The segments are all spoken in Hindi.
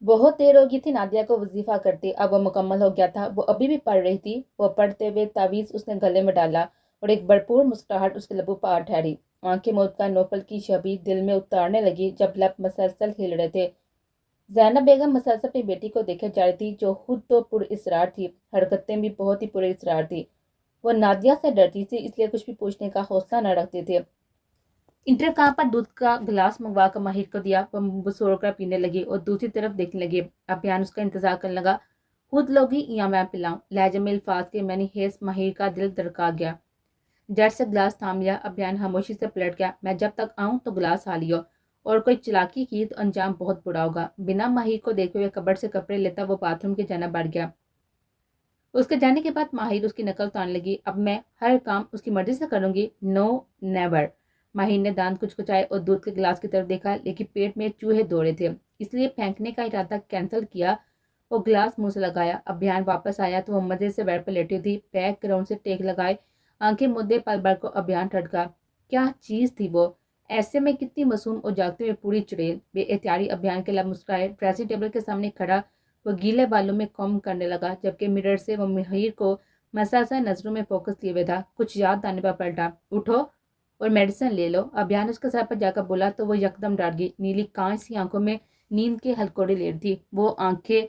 बहुत देर हो गई थी नादिया को वजीफा करते। अब वो मुकम्मल हो गया था। वो अभी भी पढ़ रही थी। वो पढ़ते हुए तावीज़ उसने गले में डाला और एक भरपूर मुस्कुराहट उसके लबों पर आ ठहरी। आंखें मौत का नौफल की छवि दिल में उतारने लगी जब लब मसलसल हिल रहे थे। जैनब बेगम मसलसल अपनी बेटी को देखे जा रही थी, जो खुद तो पुरइसरार थी, हरकतें भी बहुत ही पुरइसरार थी। वो नादिया से डरती थी, इसलिए कुछ भी पूछने का हौसला न रखते थे। इंटरकॉम पर दूध का गिलास मंगवा कर माहिर को दिया। वह मुंह बसोड़ कर पीने लगी और दूसरी तरफ देखने लगे। अभियान उसका इंतजार करने लगा। खुद लोगी या मैं पिलाऊं, लहजे में अल्फाज के मैंने हेस माहिर का दिल धड़का गया। जट से गिलास थाम लिया। अभियान खामोशी से पलट गया। मैं जब तक आऊं तो गिलास आ लियो, और कोई चालाकी की तो अंजाम बहुत बुरा होगा। बिना माहिर को देखे हुए कबड़ से कपड़े लेता वो बाथरूम के जाना बढ़ गया। उसके जाने के बाद माहिर उसकी नकल उतारने लगी। अब मैं हर काम उसकी मर्जी से करूंगी। No, never. माहिर ने दांत कुचकुचाए और दूध के गिलास की तरफ देखा, लेकिन पेट में चूहे दौड़े थे, इसलिए फेंकने का इरादा कैंसिल किया और गिलास मुंह से लगाया। अभियान वापस आया तो वो मजे से बेड पर लेटी थी, पैक ग्राउंड से टेक लगाए, आंखें मुद्दे पल भर को अभियान ठटका। क्या चीज थी वो? ऐसे में कितनी मासूम और जागते हुए पूरी चुड़ैल। बेएहतियाती अभियान के लब मुस्कुराए। ड्रेसिंग टेबल के सामने खड़ा वो गीले बालों में कॉम्ब करने लगा, जबकि मिरर से वो महिर को मसासा नजरों में फोकस लिए हुए था। कुछ याद आने पर पलटा। उठो और मेडिसिन ले लो। अभियान उसके सर पर जाकर बोला तो वो यकदम डर गई। नीली कांच सी आंखों में नींद के हलकोड़े ले रही थी। वो आंखें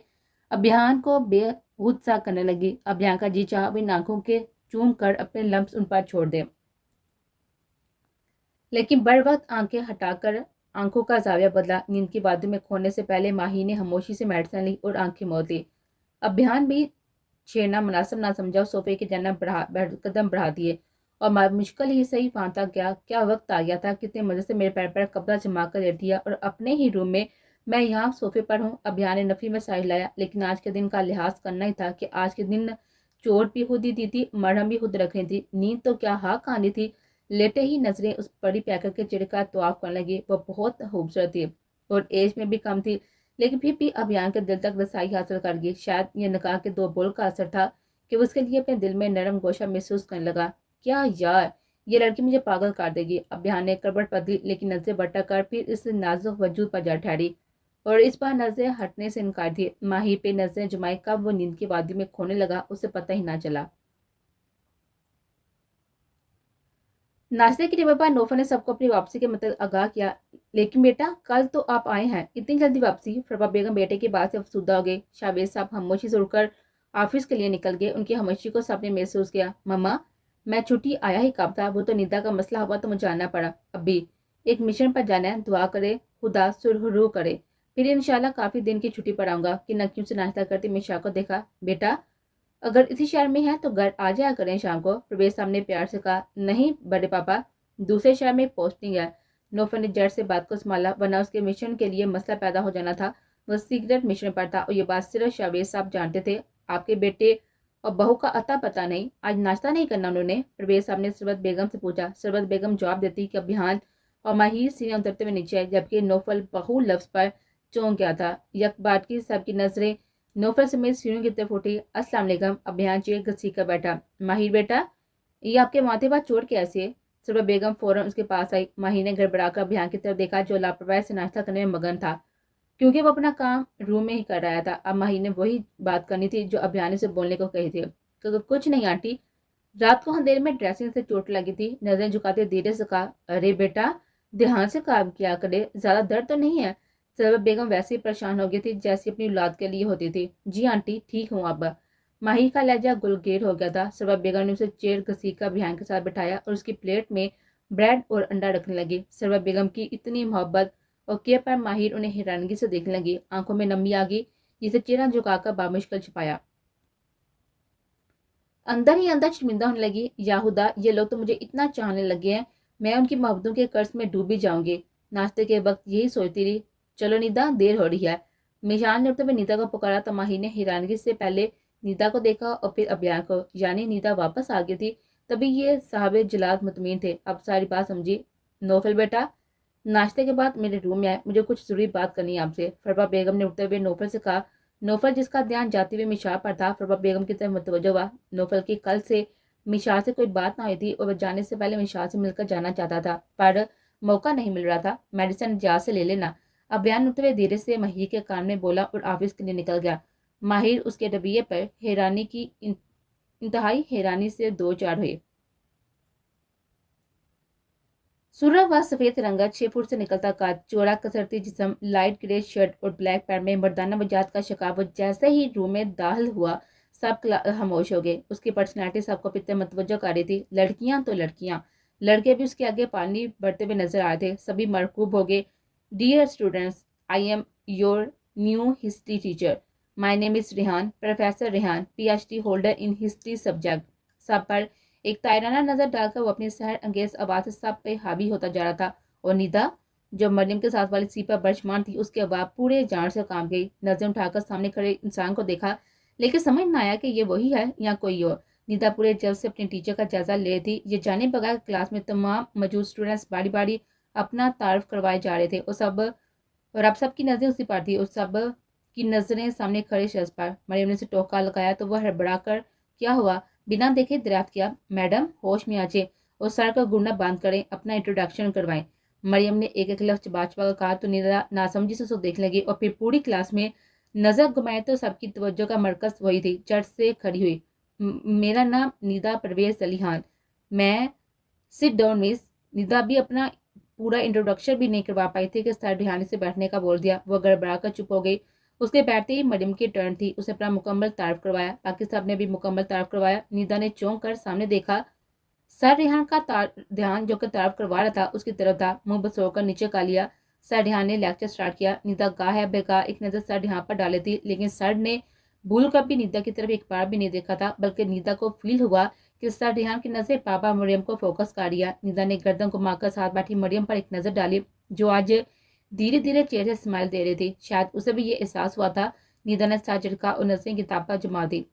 अभियान को बेहूद सा करने लगी। अभियान का जी चाह इन आंखों के चूम कर अपने लम्स उन पर छोड़ दे, लेकिन बर वक्त आंखें हटाकर आंखों का जाविया बदला। नींद की वादी में खोने से पहले माही ने खामोशी से मेडिसिन ली और आंखें मोड़ ली। अभियान भी छेड़ना मुनासिब ना समझा, सोफे के जन्म कदम बढ़ा दिए और मुश्किल ही सही पाता क्या वक्त आ गया था। कितने मजे से मेरे पैर पर कब्जा जमा कर लेट दिया और अपने ही रूम में मैं यहाँ सोफे पर हूँ। अभियान ने नफी में साहिल लाया, लेकिन आज के दिन का लिहाज करना ही था कि आज के दिन चोट भी खुद ही दी थी, मरहम भी खुद रखनी थी। नींद तो क्या हाँ कहानी थी। लेटे ही नजरें उस बड़ी पैकर के चिड़ का तवाफ करने लगी। वह बहुत खूबसूरत थी और एज में भी कम थी, लेकिन फिर भी अभियान के दिल तक रसाई हासिल कर गई। शायद ये निकाह के दो बोल का असर था कि वो उसके लिए अपने दिल में नरम गोशा महसूस करने लगा। क्या यार, ये लड़की मुझे पागल कर देगी। अभियान ने करवट बदली, लेकिन नजरें भटक कर फिर इस नाजुक वजूद पर जा ठहरी और इस बार नजरें हटने से इनकार थी। माही पे नजरें जमाई, कब वो नींद की वादी में खोने लगा उसे पता ही ना चला। नाश्ते की टेबल पर नौफर ने सबको अपनी वापसी के मतलब आगाह किया। लेकिन बेटा, कल तो आप आए हैं, इतनी जल्दी वापसी? फरबा बेगम बेटे की बात से अफसुदा हो गई। शावेज साहब खामोशी से उड़कर ऑफिस के लिए निकल गए। उनकी खामोशी को सबने महसूस किया। मम्मा, मैं छुट्टी आया ही कब था, वो तो निदा का मसला हुआ तो मुझे आना पड़ा। अभी एक मिशन पर जाना है, दुआ करे खुदा सुरहरू करे, फिर इंशाल्लाह काफी दिन की छुट्टी पर आऊंगा। कि नकियों से नाश्ता करते मिशा को देखा। बेटा, अगर इसी शहर में है तो घर आ जाया करें शाम को, प्रवेश साहब ने प्यार से कहा। नहीं बड़े पापा, दूसरे शहर में पोस्टिंग है। नौफर ने जड़ से बात को संभाला, वरना उसके मिशन के लिए मसला पैदा हो जाना था। वह सीक्रेट मिशन पर था और ये बात सिर्फ शावेज साहब जानते थे। आपके बेटे और बहू का अता पता नहीं, आज नाश्ता नहीं करना उन्होंने? प्रवेश साहब ने सरबत बेगम से पूछा। सरबत बेगम जवाब देती कि अभियान और माहिर सीने उतरते हुए नीचे आए, जबकि नौफल बहू लफ्ज पर चौंक गया था। यकबार की सबकी नजरें नौफल समेत सीढ़ियों की तरफ उठी। अस्सलाम वालेकुम। अभियान चेयर घसी कर बैठा। माहिर बेटा, ये आपके माथे पर चोट कैसे है? सुबह बेगम फौरन उसके पास आई। माहिर ने गड़बड़ाकर अभियान की तरफ देखा, जो लापरवाही से नाश्ता करने में मगन था, क्योंकि वो अपना काम रूम में ही कर रहा था। अब माहिर ने वही बात करनी थी जो अभियान ने उसे बोलने को कही थी। तो कुछ नहीं आंटी, रात को अंधेरे में ड्रेसिंग से चोट लगी थी। नजरें झुकाते धीरे से कहा। अरे बेटा, ध्यान से काम किया करे, ज्यादा दर्द तो नहीं है? सरबत बेगम वैसे ही परेशान हो गई थी जैसी अपनी औलाद के लिए होती थी। जी आंटी, ठीक हूँ अब। माही का लहजा गुलगेर हो गया था। सरबत बेगम ने उसे चेयर घसीट कर अभियान के साथ बिठाया और उसकी प्लेट में ब्रेड और अंडा रखने लगी। सरबत बेगम की इतनी मोहब्बत और केयर पर माहिर उन्हें हैरानगी से देखने लगी। आंखों में नमी आ गई, जिसे चेहरा झुकाकर बामुश्किल छिपाया। अंदर ही अंदर शर्मिंदा होने लगी। याहुदा, ये लोग तो मुझे इतना चाहने लगे हैं, मैं उनकी मोहब्बतों के कर्ज में डूबी जाऊंगी। नाश्ते के वक्त यही सोचती रही। चलो निदा, देर हो रही है। मिशान ने उठते हुए नीता को पुकारा तो माही ने हैरानगी से पहले नीता को देखा और फिर अभियान को, यानी नीता वापस आ गई थी। तभी ये साहब जलाद मुतमीन थे। अब सारी बात समझी। नौफल बेटा, नाश्ते के बाद मेरे रूम में आए, मुझे कुछ जरूरी बात करनी है आपसे। फरबा बेगम ने उठते हुए नौफल से कहा। नौफल, जिसका ध्यान जाते हुए मिशार पर था, फरबा बेगम की तरफ मुतवज्जो हुआ। नौफल की कल से मिशार से कोई बात ना हुई थी और वह जाने से पहले मिशार से मिलकर जाना चाहता था, पर मौका नहीं मिल रहा था। मेडिसिन जा से ले लेना, अब बयान उठते हुए धीरे से माहिर के कान में बोला और ऑफिस के लिए निकल गया। माहिर उसके रवैये पर इंतहाई हैरानी से दो चार हुए। सूर्य व सफेद रंगा 6 फुट से निकलता कद, चौड़ा कसरती जिस्म, लाइट ग्रे शर्ट और ब्लैक पैंट में मर्दाना वजाहत का शकावत जैसे ही रूम में दाखिल हुआ सब खामोश हो गए। उसकी पर्सनैलिटी सबको पिते मतवज्जो कर रही थी। लड़कियां तो लड़कियां, लड़के भी उसके आगे पानी बढ़ते हुए नजर आ रहे थे। सभी मरकूब हो गए। Dear students, I am your new history teacher. My name is Rehan, professor Rehan, PhD holder in history subject. सब पर एक तायराना नजर डालकर वो अपनी सहर अंगेज आवाज से सब पे हावी होता जा रहा था। और निदा, जो मरियम के साथ वाली सीट पर बर्शमान थी, उसकी आवाज पूरे जान से काम गई। नजर उठाकर सामने खड़े इंसान को देखा, लेकिन समझ न आया कि ये वही है या कोई और। निदा पूरे जल्द से अपने टीचर का जायजा ले रही थी। ये जाने बगैर क्लास में तमाम मौजूद स्टूडेंट्स बारी बारी अपना तारुफ करवाए जा रहे थे और अब सबकी नजरें उसी पर थी और सब की नजरें सामने खड़े शख्स पर। मरियम ने उसे टोका लगाया तो वह हड़बड़ा कर, क्या हुआ, बिना देखे दरियाफ्त किया। मैडम, होश में आ जाए और सर का घूरना बंद करें, अपना इंट्रोडक्शन करवाएं। मरियम ने एक एक लफ्ज चबा चबा कहा तो निदा नासमझी से उसको देख लगी और फिर पूरी क्लास में नजर घुमाए तो सबकी तवज्जो का मरकज वही थी। चट से खड़ी हुई, मेरा नाम निदा परवेज अली खान। मैं सिट डाउन मिस। निदा भी अपना पूरा इंट्रोडक्शन भी नहीं करवा पाई थी कि सर ध्यान से बैठने का बोल दिया। वह गड़बड़ा कर चुप हो गई। उसके बैठते ही मरियम की टर्न थी। उसे अपना मुकम्मल तारीफ करवाया। बाकी सब ने भी मुकम्मल तारीफ करवाया। निदा ने चौंक कर सामने देखा। सर रेहान का ध्यान जो कि तारीफ करवा रहा था उसकी तरफ था। मुंह बसोड़कर नीचे का लिया। सर रेहान ने लेक्चर स्टार्ट किया। निदा गाह बेगा एक नजर सर रेहान पर डाली थी, लेकिन सर ने भूल कर भी निदा की तरफ एक बार भी नहीं देखा था, बल्कि निदा को फील हुआ कि सर रेहान की नजर पापा मरियम को फोकस कर दिया। निदा ने गर्दन घुमाकर साथ बैठी मरियम पर एक नजर डाली, जो आज धीरे धीरे चेहरे से स्माइल दे रही थी। शायद उसे भी ये एहसास हुआ था। निदा ने साथ झटका और नजरें किताब पर जमा दी।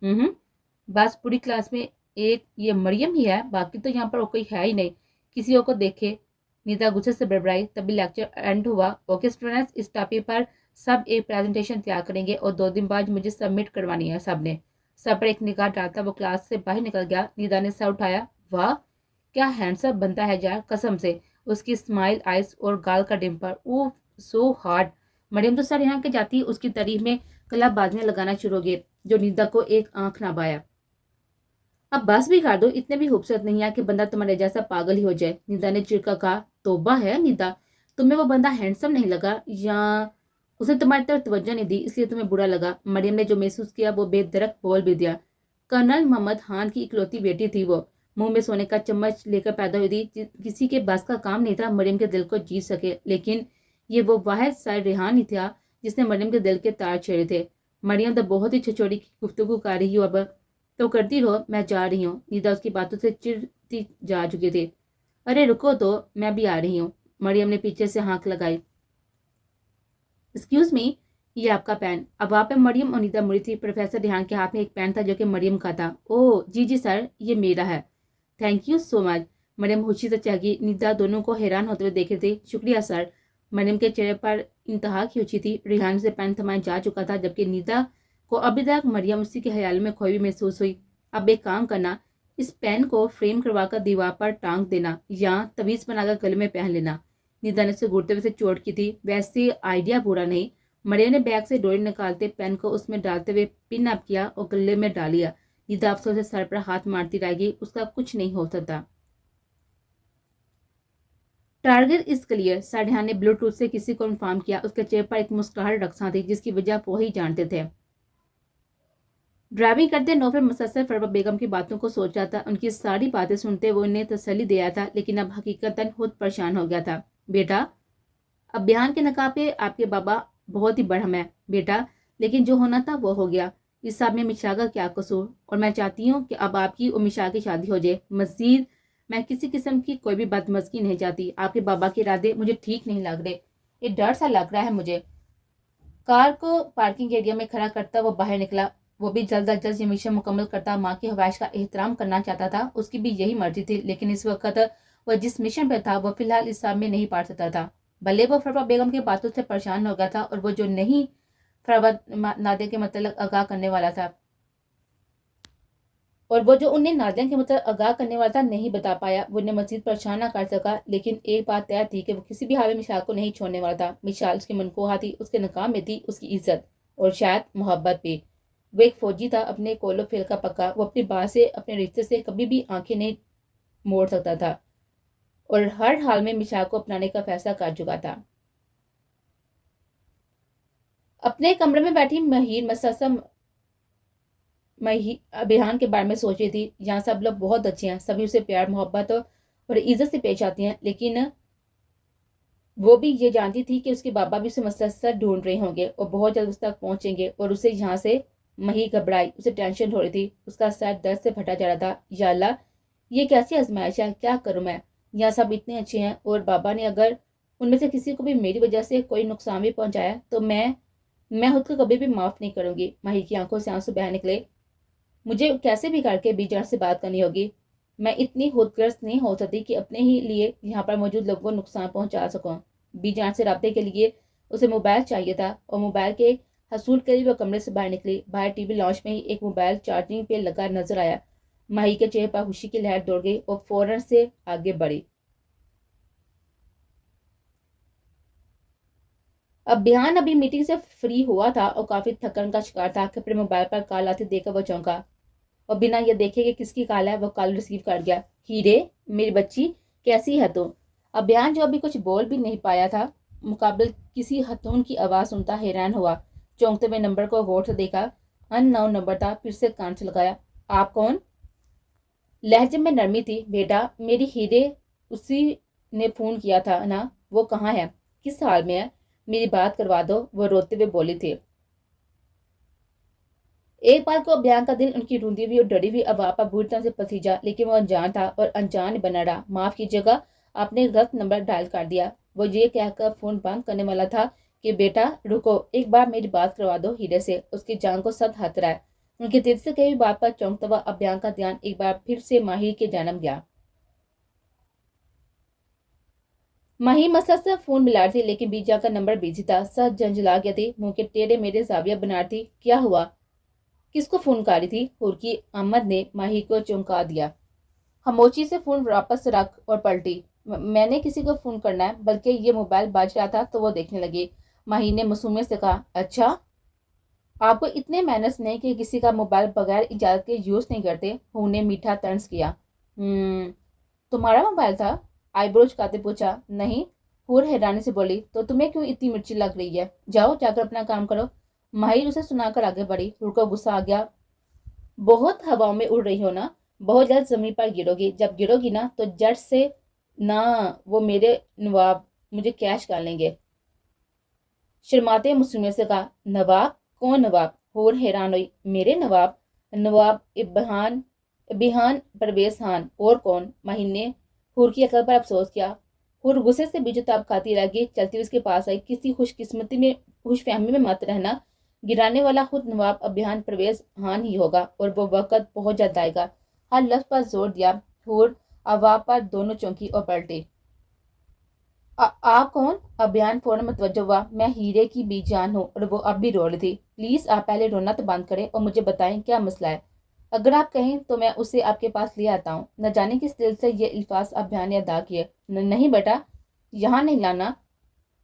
बस पूरी क्लास में एक ये मरियम ही है, बाकी तो यहाँ पर कोई है ही नहीं, किसी और को देखे। निदा गुस्से से बड़बड़ाई। तभी लेक्चर एंड हुआ। ओके स्टूडेंट्स, इस टॉपिक पर सब एक प्रेजेंटेशन तैयार करेंगे और 2 दिन बाद मुझे सबमिट करवानी है। सबने सब पर एक निगाह डालता वो क्लास से बाहर निकल गया। निदा ने सर उठाया। वाह, क्या हैंडसम बनता है यार, कसम से। उसकी स्माइल, आइज और गाल का डिम्पल, वो सो हार्ड। मरियम तो सर यहाँ के जाती उसकी तारीफ में कलाबाजियां लगाना शुरू हो गई, जो निदा को एक आंख ना पाया। अब बस भी कर दो, इतने भी खूबसूरत नहीं है कि बंदा तुम्हारे जैसा पागल ही हो जाए। निदा ने चिड़का कहा। तोबा है निदा, तुम्हें वो बंदा हैंडसम नहीं लगा या उसने तुम्हारी तरफ तवज्जो नहीं दी इसलिए तुम्हें बुरा लगा? मरियम ने जो महसूस किया वो बेदरक बोल भी दिया। कर्नल मोहम्मद खान की इकलौती बेटी थी वो, मुंह में सोने का चम्मच लेकर पैदा हुई थी। किसी के बस का काम नहीं था मरियम के दिल को जीत सके, लेकिन ये वो वाहिद सर रेहान ही था जिसने मरियम के दिल के तार छेड़े थे। मरियम तो बहुत ही छिछोड़ी की गुफ्तगू कर रही हो, अब तो करती रहो, मैं जा रही हूँ। निदा उसकी बातों से चिढ़ती जा चुकी थी। अरे रुको तो, मैं भी आ रही हूँ। मरियम ने पीछे से हाँक लगाई। एक्सक्यूज मी, ये आपका पेन। अब वहाँ पे मरियम और निदा मुड़ी थी। प्रोफेसर रेहान के हाथ में एक पेन था जो कि मरियम का था। ओह जी जी सर, ये मेरा है। Thank you so much. Maryam खुशी से चहकी। निदा दोनों को हैरान होते हुए देख रही थी। शुक्रिया सर। मरियम के चेहरे पर इंतहा की खुशी थी। रेहान से पेन थमाए जा चुका था, जबकि निदा को अभी तक मरियम उसी के ख्याल में खोई महसूस हुई। अब एक काम करना, इस पेन को फ्रेम करवाकर दीवार पर टांग देना या तवीज बनाकर गले में पहन लेना। निदा ने उसे घूरते हुए से चोट की थी। वैसे आइडिया बुरा नहीं। मरियम ने बैग से डोरी निकालते पेन को उसमें डालते हुए पिन अप किया और गले में डाल लिया। निदा अफसोस से सर पर हाथ मारती रह गई। उसका कुछ नहीं हो सकता। Target is clear. Sir Rehan ने ब्लूटूथ से किसी को इन्फॉर्म किया। उसके चेहरे पर एक मुस्कुराहट रक्षा थी जिसकी वजह वो ही जानते थे। ड्राइविंग करते नौफर मुसलसल फरवा बेगम की बातों को सोच रहा था। उनकी सारी बातें सुनते वो उन्हें तसल्ली दिया था, लेकिन अब हकीकतन खुद परेशान हो गया था। बेटा, अब बयान के नकाब पे आपके बाबा बहुत ही बड़हम है बेटा, लेकिन जो होना था वो हो गया। इस सब में मिशा का क्या कसूर? और मैं चाहती हूँ कि अब आपकी और मिशा की शादी हो जाए। मजीद मैं किसी किस्म की कोई भी बदमज़गी नहीं चाहती। आपके बाबा के इरादे मुझे ठीक नहीं लग रहे। ये डर सा लग रहा है मुझे। कार को पार्किंग एरिया में खड़ा करता वो बाहर निकला। वो भी जल्द अज जल्द ये मिशन मुकम्मल करता। माँ की ख्वाहिश का एहतराम करना चाहता था। उसकी भी यही मर्जी थी, लेकिन इस वक्त वह जिस मिशन पर था वह फिलहाल इस सब में नहीं पा सकता था। भले वो फरवा बेगम की बातों से परेशान हो गया था और वो जो नहीं फरवा नादे के मतलब आगाह करने वाला था और वो जो उन्हें नादिया के मतलब आगाह करने वाला था नहीं बता पाया, वो उन्हें मजीद परेशान ना कर सका। लेकिन एक बात तय थी कि वो किसी भी हाल में मिशाल को नहीं छोड़ने वाला था। मिशाल उसकी मनकोहा थी, उसके नकाम में थी उसकी इज्जत और शायद मोहब्बत भी। वो एक फौजी था, अपने कोलो फेल का पक्का। वो अपनी बात से, अपने रिश्ते से कभी भी आंखें नहीं मोड़ सकता था और हर हाल में मिशाल को अपनाने का फैसला कर चुका था। अपने कमरे में बैठी महिर मसलसल अभियान के बारे में सोच रही थी। यहाँ सब लोग बहुत अच्छे हैं, सभी उसे प्यार मोहब्बत और इज्जत से पेश आती हैं, लेकिन वो भी ये जानती थी कि उसके बाबा भी उसे मसलसल ढूंढ रहे होंगे और बहुत जल्द उस तक पहुंचेंगे। और उसे यहाँ से मही घबराई, उसे टेंशन हो रही थी, उसका सर दर्द से फटा जा रहा था। या अल्लाह, ये कैसी आजमाइश है, क्या करूं मैं? यहाँ सब इतने अच्छे हैं और बाबा ने अगर उनमें से किसी को भी मेरी वजह से कोई नुकसान भी पहुंचाया तो मैं खुद को कभी भी माफ नहीं करूंगी। माही की आंखों से आंसू बह निकले। मुझे कैसे भी करके बीजान से बात करनी होगी। मैं इतनी खुदगर्ज नहीं हो सकती कि अपने ही लिए यहाँ पर मौजूद लोगों को नुकसान पहुंचा सकूं। बीजान से रब्ते के लिए उसे मोबाइल चाहिए था और मोबाइल के हसूल के लिए वह कमरे से बाहर निकली। बाहर टीवी लॉन्च में ही एक मोबाइल चार्जिंग पे लगा नजर आया। माही के चेहरे पर खुशी की लहर दौड़ गई और फौरन से आगे बढ़ी। अब बिहान अभी मीटिंग से फ्री हुआ था और काफी थकन का शिकार था कि अपने मोबाइल पर कॉल आते देखकर वह चौंका और बिना ये देखे कि किसकी कॉल है वो कॉल रिसीव कर गया। हीरे, मेरी बच्ची, कैसी है तू? अभियान जो अभी कुछ बोल भी नहीं पाया था, मुकाबले किसी हथौन की आवाज सुनता हैरान हुआ। चौंकते हुए नंबर को गौर से देखा। अननोन नंबर था। फिर से कान से लगाया। आप कौन? लहजे में नरमी थी। बेटा, मेरी हीरे, उसी ने फोन किया था ना? वो कहाँ है, किस हाल में है? मेरी बात करवा दो, वो रोते हुए बोली थी। एक बार को अभियान का दिल उनकी रूंधी हुई और डरी हुई आवाज़ पर बुरी तरह से पसीजा, लेकिन वो अनजान था और अनजान बना रहा। माफ कीजिएगा, आपने गलत नंबर डायल कर दिया। वो ये कहकर फोन बंद करने वाला था कि बेटा रुको, एक बार मेरी बात करवा दो हीरे से। उसकी जान को सद खतरा है। उनके दिल से कई बात पर चौंकता हुआ अभियान का ध्यान एक बार फिर से माहिर के जन्म गया। माही मसद से फोन मिला रही थी, लेकिन बीजा का नंबर बिजी था। सच झंझला गया थी, मुंह के टेढ़े मेढ़े जाविया बना रही थी। क्या हुआ, किसको फोन कर रही थी? हुरकी अहमद ने माही को चौंका दिया। खामोशी से फोन वापस रख और पलटी। मैंने किसी को फोन करना है, बल्कि ये मोबाइल बज रहा था तो वो देखने लगी। माही ने मासूमियत से कहा, अच्छा, आपको इतने मैनर्स नहीं कि किसी का मोबाइल बगैर इजाजत के यूज नहीं करते? हूं ने मीठा तंज किया। तुम्हारा मोबाइल था? आईब्रोज काते पूछा। नहीं। हूर हैरानी से बोली, तो तुम्हें क्यों इतनी मिर्ची लग रही है? जाओ जाकर अपना काम करो। माहिर उसे सुनाकर आगे बढ़ी। हूर को गुस्सा आ गया। बहुत हवाओं में उड़ रही हो ना, बहुत जल्द जमीन पर गिरोगी। जब गिरोगी ना तो जड़ से ना, वो मेरे नवाब मुझे कैश कर लेंगे। शर्माते मुस्लिम से कहा, नवाब? कौन नवाब? होर हैरान हुई। मेरे नवाब? नवाब इब्हान बिहान परवेज खान। और कौन? माहिन ने हुर की अकल पर अफसोस किया। हुर गुस्से से बेजुताब खाती रह गई। चलती हुई उसके पास आई। किसी खुशकिस्मती में, खुशफहमी में मत रहना। गिराने वाला खुद नवाब अभियान परवेज खान ही होगा और वो वक्त बहुत जल्द आएगा। हर लफ्ज पर जोर दिया। हुर अवाब पर दोनों चौंकी और पलटी। आप कौन? अभियान फौरन मुतवज्जो हुआ। मैं हीरे की बीजान हूँ। और वो अब भी रो रही थी। प्लीज आप पहले रोना तो बंद करें और मुझे बताएं क्या मसला है। अगर आप कहें तो मैं उसे आपके पास ले आता हूँ। न जाने किस दिल से ये अल्फाज अभियान ने अदा किए। नहीं बेटा, यहाँ नहीं लाना,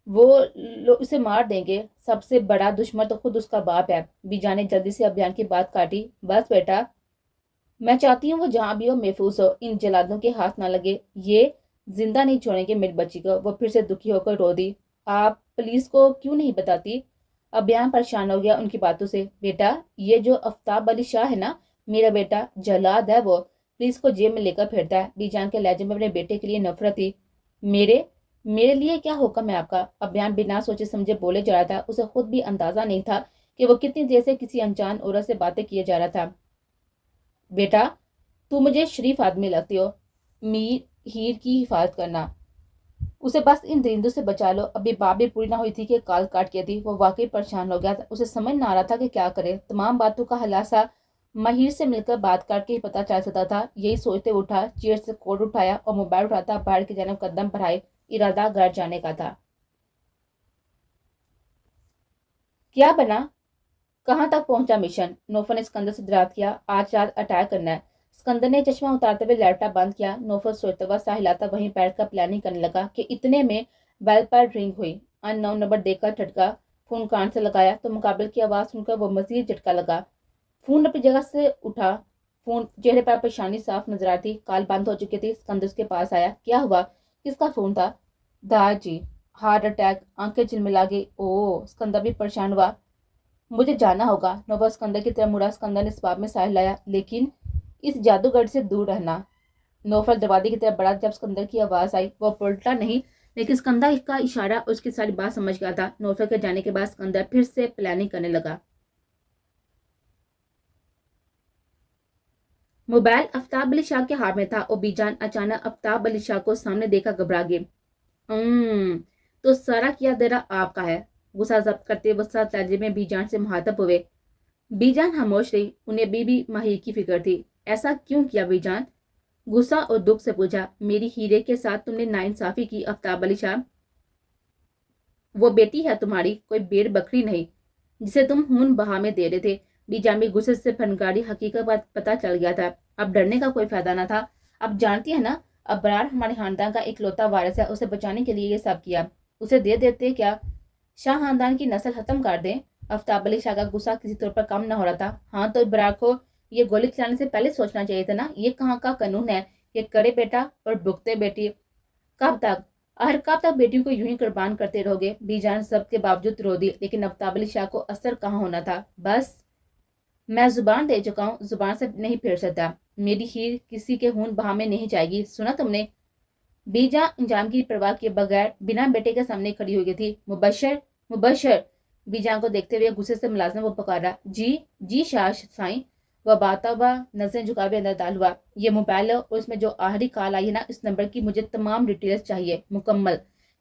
वो लोग उसे मार देंगे। सबसे बड़ा दुश्मन तो खुद उसका बाप है। बीजा ने जल्दी से अभियान की बात काटी। बस बेटा, मैं चाहती हूँ वो जहाँ भी हो महफूज हो, इन जलादों के हाथ ना लगे। ये जिंदा नहीं छोड़ेंगे मेरी बच्ची को। वो फिर से दुखी होकर रो दी। आप पुलिस को क्यों नहीं बताती? अभियान परेशान हो गया उनकी बातों से। बेटा, ये जो आफ्ताब अली शाह है ना, मेरा बेटा जलाद है। वो पुलिस को जेब में लेकर फिरता है। बीजान के लहजे में अपने बेटे के लिए नफरत थी। मेरे मेरे लिए क्या हुक्म है आपका? अभियान बिना सोचे समझे बोले जा रहा था। उसे खुद भी अंदाजा नहीं था कि वो कितनी देर से किसी अनजान औरत से बातें किए जा रहा था। बेटा, तू मुझे शरीफ आदमी लगती हो। मीर हीर की हिफाजत करना, उसे बस इन दरिंदों से बचा लो। अभी बात भी पूरी ना हुई थी कि काल काट के थी। वो वाकई परेशान हो गया था। उसे समझ ना आ रहा था कि क्या करे। तमाम बातों का खुलासा माहिर से मिलकर बात करके ही पता चल सकता था। यही सोचते उठा, चेयर से कोट उठाया और मोबाइल उठाता बाहर की जानब कदम बढ़ाए। इरादा घर जाने का था। क्या बना? कहाँ तक पहुंचा मिशन? नौफर ने सिकंदर से दराज किया। आज रात अटैक करना है। सिकंदर ने चश्मा उतारते हुए लैपटॉप बंद किया। नौफल सोचता हुआ सा हिलाता वहीं बैठकर प्लानिंग करने लगा कि इतने में बेल पर रिंग हुई। अननोन नंबर देखकर झटका। फोन कान से लगाया तो मुकाबले की आवाज सुनकर वो मजीद झटका लगा। फोन अपनी जगह से उठा। फोन चेहरे पर परेशानी साफ नजर आ रही थी। कॉल बंद हो चुकी थी। सिकंदर उसके पास आया। क्या हुआ? किसका फोन था? दादाजी। Heart attack. आंखें झिलमिला गई। ओह! सिकंदर भी परेशान हुआ। मुझे जाना होगा। नौबत सिकंदर की तरफ मुड़ा। सिकंदर ने जवाब में साहिल लाया, लेकिन इस जादूगर से दूर रहना। नौफल दरवाजे की तरफ बढ़ा। जब सिकंदर की आवाज आई वो पलटा नहीं, लेकिन सिकंदर का इशारा और उसकी सारी बात समझ गया था। नौफल के जाने के बाद सिकंदर फिर से प्लानिंग करने लगा। मोबाइल आफ्ताब अली शाह के हाथ में था और बीजान अचानक आफ्ताब अली शाह को सामने देखा घबरा गए। तो सारा किया तेरा आपका है। गुस्सा जब्त करते गुस्सा तर्जे में बीजान से मुहातब हुए। बीजान खामोश रही। उन्हें बीबी माही की फिक्र थी। ऐसा क्यों किया बीजान? गुस्सा और दुख से पूछा। मेरी हीरे के साथ तुमने नाइंसाफी की आफ्ताब अली शाह। वो बेटी है तुम्हारी, कोई भेड़ बकरी नहीं जिसे तुम खून बहा में दे रहे थे। बीजान भी गुस्से से फनकारी हकीकत पता चल गया था। अब डरने का कोई फायदा ना था। अब जानती है ना, अबरार हमारे खानदान का इकलौता वारिस है। उसे बचाने के लिए ये सब किया। उसे दे देते क्या? शाह खानदान की नस्ल खत्म कर दें। आफ्ताब अली शाह का गुस्सा किसी तौर पर कम न हो रहा था। हाँ, तो इब्रार को ये गोली चलाने से पहले सोचना चाहिए था ना। ये कहाँ का कानून है कि करे बेटा और भुगते बेटी? कब तक? आखिर कब तक बेटियों को यूं ही कुर्बान करते रहोगे? बीजान सब के बावजूद रो दी, लेकिन आफ्ताब अली शाह को असर कहाँ होना था। बस, मैं जुबान दे चुका हूँ, जुबान से नहीं फेर सकता। मेरी हीर किसी के खून बहा में नहीं जाएगी, सुना तुमने? बीजा इंजाम की परवाह किए बगैर बिना बेटे के सामने खड़ी हो गई थी। मुबशर, मुबशर। बीजा को देखते हुए गुस्से से मुलाजिम वो पुकारा। जी, जी शाह साईं। वह बाता हुआ नजरें झुकावे अंदर दाल हुआ। ये मोबाइल है और उसमें जो आखिरी कॉल आई है ना, इस नंबर की मुझे तमाम डिटेल्स चाहिए, मुकम्मल।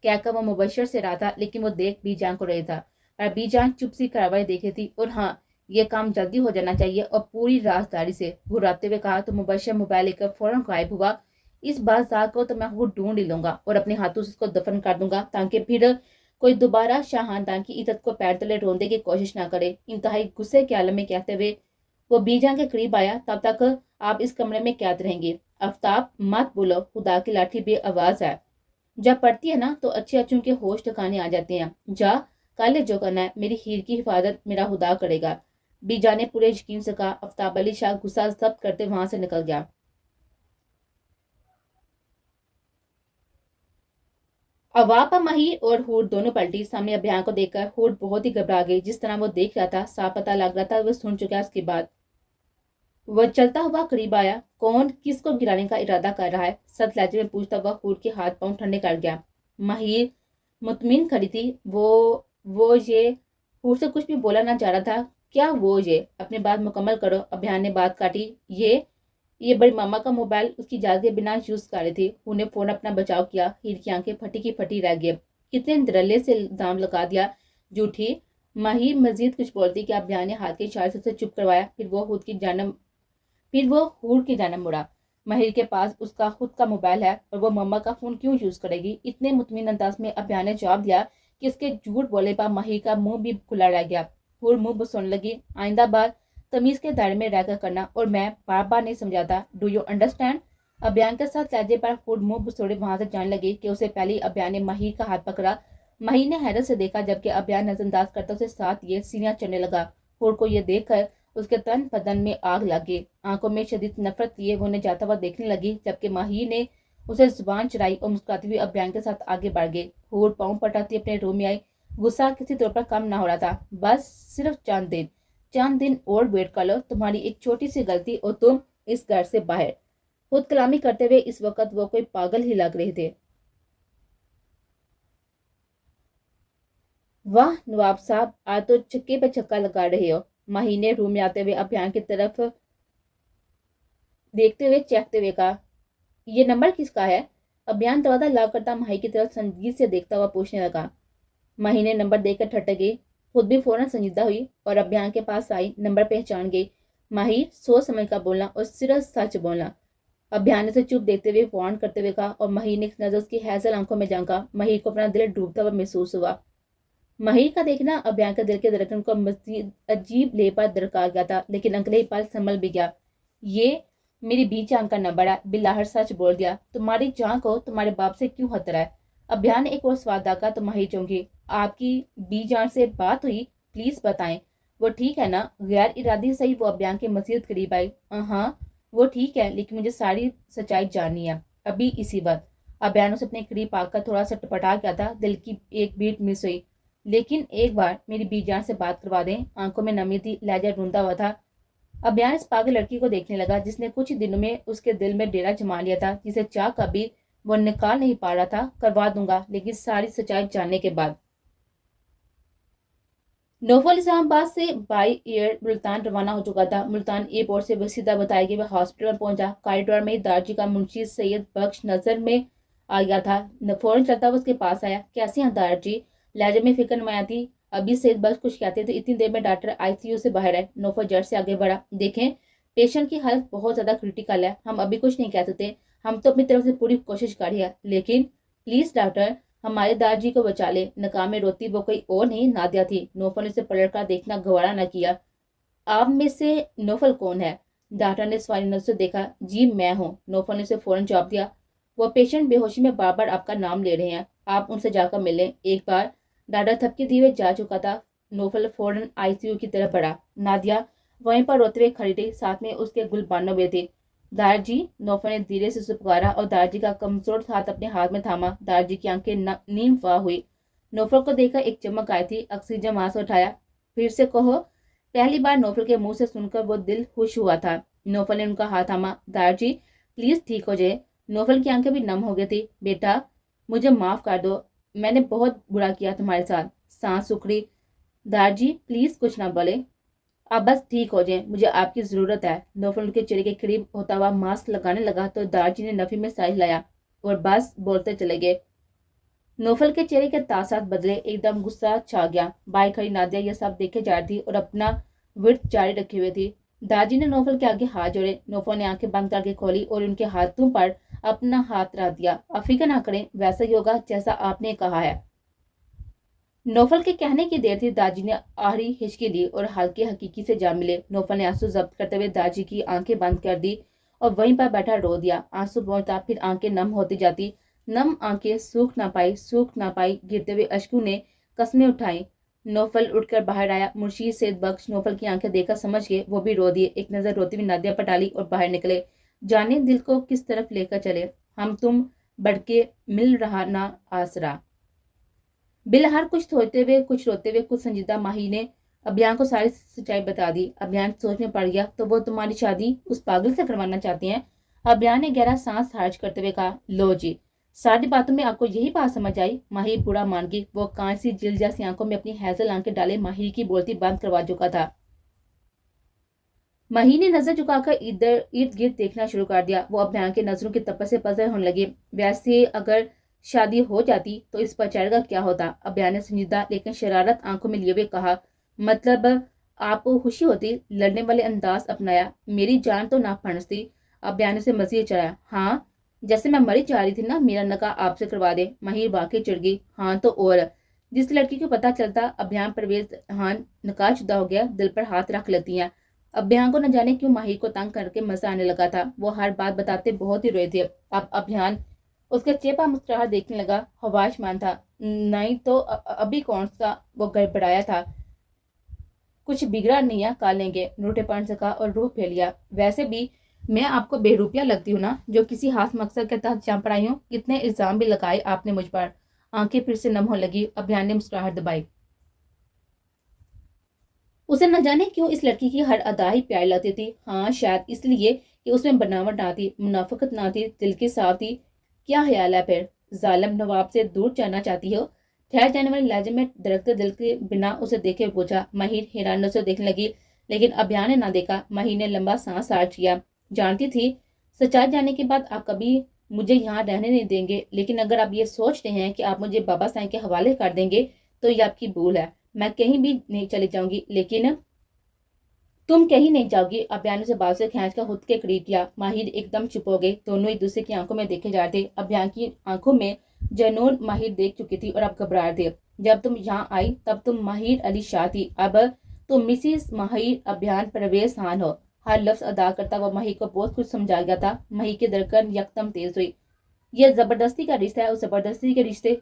कहकर वो मुबशर से रहा था, लेकिन वो देख बीजान को रही था और बीजान चुप सी कार्रवाई देख रही थी। और हाँ, ये काम जल्दी हो जाना चाहिए और पूरी राजदारी से। घुराते हुए कहा तो मुबशर मोबाइल लेकर फौरन गायब हुआ। इस बाजार को तो मैं खुद ढूंढ ही लूंगा और अपने हाथों से उसको दफन कर दूंगा, ताकि फिर कोई दोबारा शाह खानदान की इज्जत को पैर तले रोंदे की कोशिश ना करे। इंतहाई गुस्से के आलम में कहते हुए वो बीजा के करीब आया। तब तक आप इस कमरे में कैद रहेंगे। आफ्ताब, मत बोलो, खुदा की लाठी भी आवाज है। जब पड़ती है ना तो अच्छे अच्छों के होश ठिकाने आ जाते हैं। जा, कल जो करना है, मेरी हीर की हिफाजत मेरा खुदा करेगा। बीजा ने पूरे यकीन से कहा। आफ्ताब अली शाह गुस्सा जब्त करते वहां से निकल गया। अवाब माहिर और हूर दोनों पलटी। सामने अभियान को देखकर हूर बहुत ही घबरा गई। जिस तरह वो देख रहा था, साफ पता लग रहा था वो सुन चुका। उसके बाद वह चलता हुआ करीब आया। कौन किसको गिराने का इरादा कर रहा है? सत लहजे में पूछता हुआ हूर के हाथ पांव ठंडे कर गया। माहिर मुतमिन खड़ी थी। वो ये हूर से कुछ भी बोला ना जा रहा था। क्या वो ये? अपनी बात मुकम्मल करो। अभियान ने बात काटी। ये बड़ी मामा का मोबाइल उसकी इजाजत के बिना यूज कर रही थी। उन्हें फोन अपना बचाव किया। हीर की आंखें फटी की फटी रह गई। कितने दरल्ले से इल्जाम लगा दिया। झूठी। माही मजीद कुछ बोलती कि अभियान ने हाथ के इशारे से उसे चुप करवाया। फिर वो हूर की जानब मुड़ा। माहिर के पास उसका खुद का मोबाइल है और वो मम्मा का फोन क्यों यूज करेगी? इतने मुतमिन अंदाज में अभियान ने जवाब दिया कि इसके झूठ बोले पर माहिर का मुंह भी खुला रह गया। हूर मुंह बसोने लगी। आइंदा बार तमीज के दायरे में रहकर करना, और मैं बार बार नहीं समझाता। Do you understand? अभियान के साथ लहजे पर फूड मुंह बसोड़े वहां से जाने लगी कि उसे पहले अभियान ने माहिर का हाथ पकड़ा। माहिर ने हैरत से देखा, जबकि अभियान नजरअंदाज करता उसे साथ ये सीनिया चढ़ने लगा। फूड को यह देखकर उसके तन बदन में आग लगी। आंखों में शदीद नफरत लिए वो उन्हें जाता हुआ देखने लगी, जबकि माहिर ने उसे जुबान चढ़ाई और मुस्कुराती हुई अभियान के साथ आगे बढ़ गई। हूर पाँव पटाती अपने रूम में आई। गुस्सा किसी तौर पर कम ना हो रहा था। बस सिर्फ चंद दिन और वेट कर लो। तुम्हारी एक छोटी सी गलती और तुम इस घर से बाहर। खुद कलामी करते हुए इस वक्त वो कोई पागल ही लग रहे थे। वाह नवाब साहब, आज तो छक्के पे छक्का लगा रहे हो। माही ने रूम में आते हुए अभियान की तरफ देखते हुए चेखते हुए कहा। ये नंबर किसका है? अभियान दरवाजा लॉक करता माही की तरफ संजीद से देखता हुआ पूछने लगा। माही ने नंबर देखकर ठटक गई। खुद भी फौरन संजीदा हुई और अभियान के पास आई। नंबर पहचान गई। माही, सोच समझ कर बोलना और सिर्फ सच बोलना। अभियान ने उसे चुप देखते हुए वार्न करते हुए कहा, और माही ने एक नजर उसकी हैजल आंखों में झांका। माही को अपना दिल डूबता हुआ महसूस हुआ। माही का देखना अभियान के दिल के धड़कन को मजीद अजीब ले पर दरका गया था, लेकिन अगले ही पल संभल भी गया। ये मेरी बी जान का न बड़ा बिल्लाहर सच बोल दिया। तुम्हारी जान को तुम्हारे बाप से क्यों खतरा है? अभियान ने एक और सवाल दागा तो माही चौंकी। आपकी बी जान से बात हुई? प्लीज बताएं। वो ठीक है ना? गैर इरादी सही वो अभियान के मजीद करीब आई। हाँ वो ठीक है, लेकिन मुझे सारी सच्चाई जाननी है अभी इसी वक्त। अभियान उसे अपने करीब आकर थोड़ा सा टपटा गया था। दिल की एक बीट मिस हुई। लेकिन एक बार मेरी बी जान से बात करवा दें। आंखों में नमी थी, लहजा ढूंढता हुआ था। अभियान इस पागल लड़की को देखने लगा जिसने कुछ दिनों में उसके दिल में डेरा जमा लिया था, जिसे चाह का भी वो निकाल नहीं पा रहा था। करवा दूंगा, लेकिन सारी सच्चाई जानने के बाद। नौफल इस्लामाबाद से बाई एयर मुल्तान रवाना हो चुका था। मुल्तान एयरपोर्ट से वह सीधा बताया कि वह हॉस्पिटल में पहुंचा। कॉरिडोर में दारजी का मुंशी सैयद बख्श नजर में आ गया था। फौरन चलता हुआ उसके पास आया। कैसी हैं दारजी? लहजे में फिक्र नुमाया थी। अभी सैयद बख्श कुछ कहते थे, इतनी देर में डॉक्टर आईसीयू से बाहर है। नौफल जड़ से आगे बढ़ा। देखें, पेशेंट की हालत बहुत ज्यादा क्रिटिकल है, हम अभी कुछ नहीं कह सकते। हम तो अपनी तरफ से पूरी कोशिश कर रही है, लेकिन प्लीज डॉक्टर हमारे दादाजी को बचा ले। नकाम में रोती वो कोई और नहीं, नादिया थी। नौफल ने उसे पलट कर देखना गवारा न किया। आप में से नौफल कौन है? डॉक्टर ने सवारी नजर से देखा। जी मैं हूँ। नौफल ने उसे फौरन जवाब दिया। वो पेशेंट बेहोशी में बार बार आपका नाम ले रहे हैं, आप उनसे जाकर मिलें। एक बार डॉक्टर थपकी दिए हुए जा चुका था। नौफल फौरन आईसीयू की तरफ बढ़ा। नादिया वहीं पर रोते हुए खड़ी थी, साथ में उसके गुलबानो भी थे। दारजी, नौफल ने धीरे से उसे पुकारा और दारजी का कमजोर हाथ अपने हाथ में थामा। दारजी की आंखें नीम फाह हुई। नौफल को देखकर एक चमक आई थी। ऑक्सीजन वहां से उठाया। फिर से कहो। पहली बार नौफल के मुंह से सुनकर वो दिल खुश हुआ था। नौफल ने उनका हाथ थामा। दारजी प्लीज ठीक हो जाए। नौफल की आंखें भी नम हो गई थी। बेटा मुझे माफ कर दो, मैंने बहुत बुरा किया तुम्हारे साथ। सांस उखड़ी। दारजी प्लीज कुछ ना बोले, आप बस ठीक हो जाएं, मुझे आपकी जरूरत है। नौफल उनके चेहरे के करीब होता हुआ मास्क लगाने लगा तो दारजी ने नफी में साइज लाया और बस बोलते चले गए। नौफल के चेहरे के तासात बदले, एकदम गुस्सा छा गया। बाई खड़ी नादिया यह सब देखे जा रही थी और अपना विर्त जारी रखे हुए थी। दारजी ने नौफल के आगे हाथ जोड़े। नौफल ने आंखें बंद करके खोली और उनके हाथों पर अपना हाथ रख दिया। आप फिक्र ना करें, वैसा ही होगा जैसा आपने कहा है। नौफल के कहने की देर थी। दाजी ने आहरी हिचकी ली और हल्के हकीकी से जा मिले। नौफल ने आंसू जब्त करते हुए दाजी की आंखें बंद कर दी और वहीं पर बैठा रो दिया। आंसू पहुंचता, फिर आंखें नम होती जाती। नम आंखें सूख ना पाई। गिरते हुए अश्कू ने कस्में उठाई। नौफल उठकर बाहर आया। मुर्शीद सैयद बख्श नौफल की आंखें देखकर समझ गए, वो भी रो दिए। एक नजर रोती हुई नादिया पर डाली और बाहर निकले। जाने दिल को किस तरफ लेकर चले, हम तुम बढ़ के मिल रहा ना आसरा। बिलहर कुछ सोचते हुए, कुछ रोते हुए, कुछ संजीदा माही ने अभियान को सारी सच्चाई बता दी। अभियान सोच में पड़ गया, तो वो तुम्हारी शादी उस पागल से करवाना चाहते हैं? अभियान ने गहरा सांस खारिज करते हुए कहा। लो जी, सारी बातों में आपको यही बात समझ आई? माही बुरा मान गई। वो कांच सी जिल जैसी आंखों में अपनी हैजल आंखें डाले माही की बोलती बंद करवा चुका था। माही ने नजर झुकाकर इधर इर्द गिर्द देखना शुरू कर दिया। वो अभियान के नजरों की तपस से पजल होने लगे। वैसे अगर शादी हो जाती तो इस पचड़ का क्या होता? अभियान ने संजीदा लेकिन शरारत आंखों में लिए हुए कहा। मतलब आपको खुशी होती? लड़ने वाले अंदाज अपनाया। मेरी जान तो ना फंसती। अभियान ने उसे मजीद चढ़ाया। हाँ, जैसे मैं मरी जा रही थी ना, मेरा नका आपसे करवा दे। माहिर वाकई चिढ़ गई। हाँ तो और? जिस लड़की को पता चलता अभियान परवेज हाँ नकाशुदा हो गया, दिल पर हाथ रख लेती हैं। अभियान को न जाने क्यों माहिर को तंग करके मजा आने लगा था। वो हर बात बताते बहुत ही रोए थे। अब अभियान उसका चेपा मुस्कुराहट देखने लगा। हवाशमान था। नहीं तो अभी कौन सा वो गड़बड़ाया था। कुछ बिगड़ा नहीं है, खा लेंगे। नूठेपन से कहा और रूह फैल गया। वैसे भी मैं आपको बेरुपया लगती हूँ ना, जो किसी हाथ मकसद के तहत जहाँ पर आई हूँ। कितने इल्जाम भी लगाए आपने मुझ पर। आंखें फिर से नम होने लगी। अभियान ने मुस्कुराहट दबाई। उसे न जाने क्यों इस लड़की की हर अदा ही प्यारी लगती थी। हाँ, शायद इसलिए कि उसमें बनावट ना थी, मुनाफिकत ना थी, दिल की साफ थी। क्या ख्याल है फिर? जालिम नवाब से दूर जाना चाहती हो? ठहर जाने वाले लहजे में धड़कते दिल के बिना उसे देखे पूछा। माहिर हैरानी से देखने लगी, लेकिन अभियान ने ना देखा। माहिर ने लंबा सांस आड़ किया। जानती थी सच्चाई जानने के बाद आप कभी मुझे यहाँ रहने नहीं देंगे, लेकिन अगर आप ये सोचते हैं कि आप मुझे बाबा साईं के हवाले कर देंगे तो ये आपकी भूल है। मैं कहीं भी नहीं चली जाऊंगी। लेकिन तुम कहीं नहीं जाओगी। अभियान से बाल से खींच कर खुद के करीब किया। माहिर एकदम चुप हो गए। दोनों एक दूसरे की आंखों में देखे जा रहे थे। अभियान की आंखों में जनून माहिर देख चुकी थी और अब घबरा रहे थे। जब तुम यहाँ आई तब तुम माहिर अली शाह थी, अब तुम मिसिस माहिर अभियान परवेज खान हो। हर लफ्ज अदा करता वह मही को बहुत कुछ समझा गया था। मही की धड़कन यकदम तेज हुई। यह जबरदस्ती का रिश्ता है, उस जबरदस्ती के रिश्ते।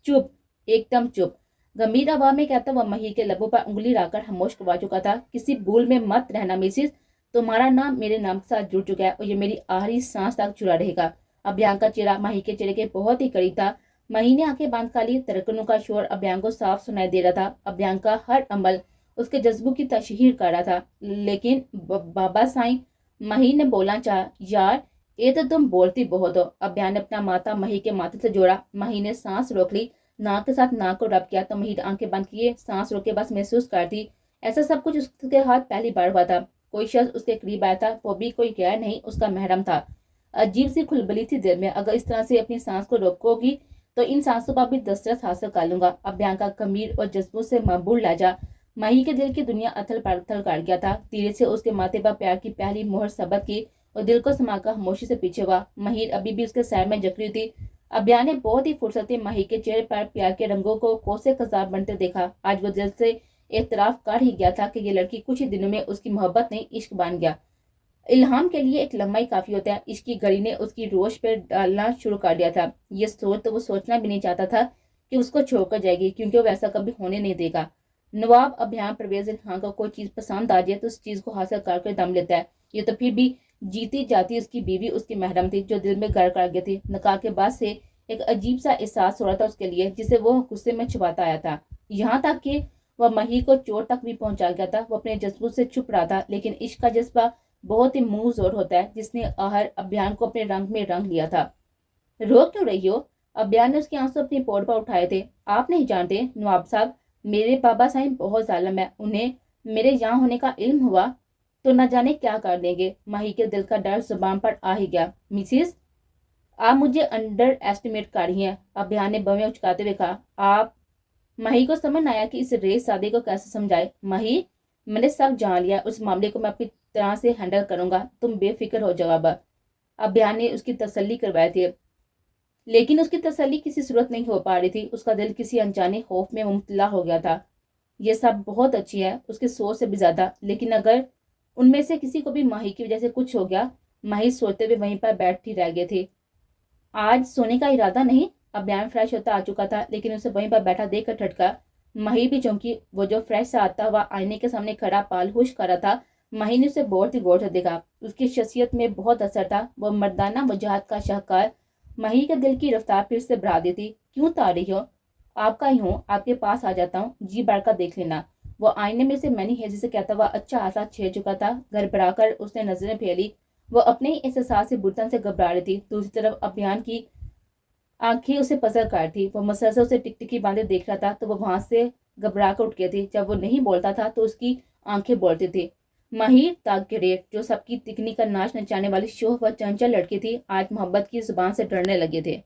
चुप, एकदम चुप, गंभीर आवाज में कहता वह मही के लबों पर उंगली रखकर खामोश करवा चुका था। किसी भूल में मत रहना मिसिस, तुम्हारा नाम मेरे नाम के साथ जुड़ चुका है और ये मेरी आखिरी सांस तक जुड़ा रहेगा। अभियान का चेहरा मही के चेहरे के बहुत ही करीब था। मही ने आंखें बंद कर ली। धड़कनों का शोर अभियान को साफ सुनाई दे रहा था। अभियान का हर अमल उसके जज्बों की तशहीर कर रहा था। लेकिन बाबा साईं, मही ने बोलना चाहा, यार ये तो तुम बोलती बहुत हो। अभियान ने अपना माथा मही के माथे से जोड़ा। मही ने सांस रोक ली, नाक के साथ नाक को रब किया तो मही आंखें बंद किए सांस रोके बस महसूस करती। ऐसा सब कुछ उसके हाथ पहली बार हुआ था। कोई शख्स उसके करीब आया था, वो भी कोई गैर नहीं, उसका महरम था। अजीब सी खुलबली थी दिल में। अगर इस तरह से अपनी सांस को रोकोगी तो इन सांसों पर भी दस्तरस हासिल कर लूंगा। अभियान का गंभीर और जज्बों से मबूल लहजा मही के दिल की दुनिया अथल पथल कर गया था। धीरे से उसके माथे पर प्यार की पहली मोहर सबक की और दिल को समाकर खामोशी से पीछे हुआ। मही अभी भी उसके सैर में जकड़ी थी। अभियान ने बहुत ही फुर्सती मही के चेहरे पर प्यार के रंगों को कोसे कजाब बनते देखा। आज वो दिल से एतराफ कर ही गया था कि ये लड़की कुछ ही दिनों में उसकी मोहब्बत नहीं इश्क बन गया। इल्हाम के लिए एक लम्हा ही काफी होता है। इश्क की घड़ी ने उसकी रोश पर डालना शुरू कर दिया था। ये सोच तो वो सोचना भी नहीं चाहता था कि उसको छोड़कर जाएगी, क्योंकि वो वैसा कभी होने नहीं देगा। नवाब अभियान परवेज खान को कोई चीज पसंद आ जाए तो उस चीज को हासिल करके दम लेता है। ये तो फिर भी जीती जाती उसकी बीवी उसकी महरम थी, जो दिल में घर कर गई थी। निकाह के बाद से एक अजीब सा एहसास हो रहा था उसके लिए, जिसे वो गुस्से में छुपाता आया था। यहाँ तक कि वह मही को चोट तक भी पहुंचा गया था। वो अपने जज्बों से छुप रहा था, लेकिन इश्क का जज्बा बहुत ही मुंह जोर होता है, जिसने आहर अभियान को अपने रंग में रंग लिया था। रो क्यों रही हो? अभियान ने उसके आंसू अपनी पोर पर उठाए थे। आप नहीं जानते नवाब साहब, मेरे बाबा साईं बहुत जालिम है। उन्हें मेरे यहाँ होने का इल्म हुआ तो न जाने क्या कर देंगे। मही के दिल का डर जुबान पर आ ही गया। मिसिस, आप मुझे अंडर एस्टिमेट कर रही हैं, अभियान ने बवें उचकाते हुए कहा। आप? मही को समझ आया कि इस रेस सादे को कैसे समझाए। मही, मैंने सब जान लिया, उस मामले को मैं अपनी तरह से हैंडल करूंगा, तुम बेफिक्र हो जाओ। अब अभियान ने उसकी तसल्ली करवाई थी, लेकिन उसकी तसल्ली किसी सूरत नहीं हो पा रही थी। उसका दिल किसी अनजाने खौफ में मुब्तला हो गया था। यह सब बहुत अच्छी है, उसकी सोच से भी ज्यादा, लेकिन अगर उनमें से किसी को भी माही की वजह से कुछ हो गया। माही सोचते हुए वहीं पर बैठी रह गए थे। आज सोने का इरादा नहीं? अभियान फ्रेश होता आ चुका था, लेकिन उसे वहीं पर बैठा देखकर ठटका। मही भी चौंकी। वो जो फ्रेश से आता हुआ आईने के सामने खड़ा पाल हुश कर रहा था। मही ने उसे बहुत ही गौर से देखा। उसकी शख्सियत में बहुत असर था। वो मर्दाना वजाहत का शाहकार। मही के दिल की रफ्तार फिर से बढ़ा दी थी। क्यों ता रही हो? आपका ही हूँ, आपके पास आ जाता हूँ, जी बढ़ कर देख लेना। वो आईने में से मैनी हेजी से कहता हुआ अच्छा आसा छेड़ चुका था। घर बढ़ाकर उसने नजरें फेरी। वो अपने ही एहसास से बुरतन से घबरा रही थी। दूसरी तरफ अभियान की आंखें उसे पसर कर थी। वो मसलसल उसे टिकटिकी बांधे देख रहा था तो वो वहां से घबरा कर उठ गई थी। जब वो नहीं बोलता था तो उसकी आंखें बोलती थी। माहिर ताकरेट, जो सबकी तिकनी का नाच नचाने वाली शोह व चंचल लड़की थी, आज मोहब्बत की जुबान से डरने लगे थे।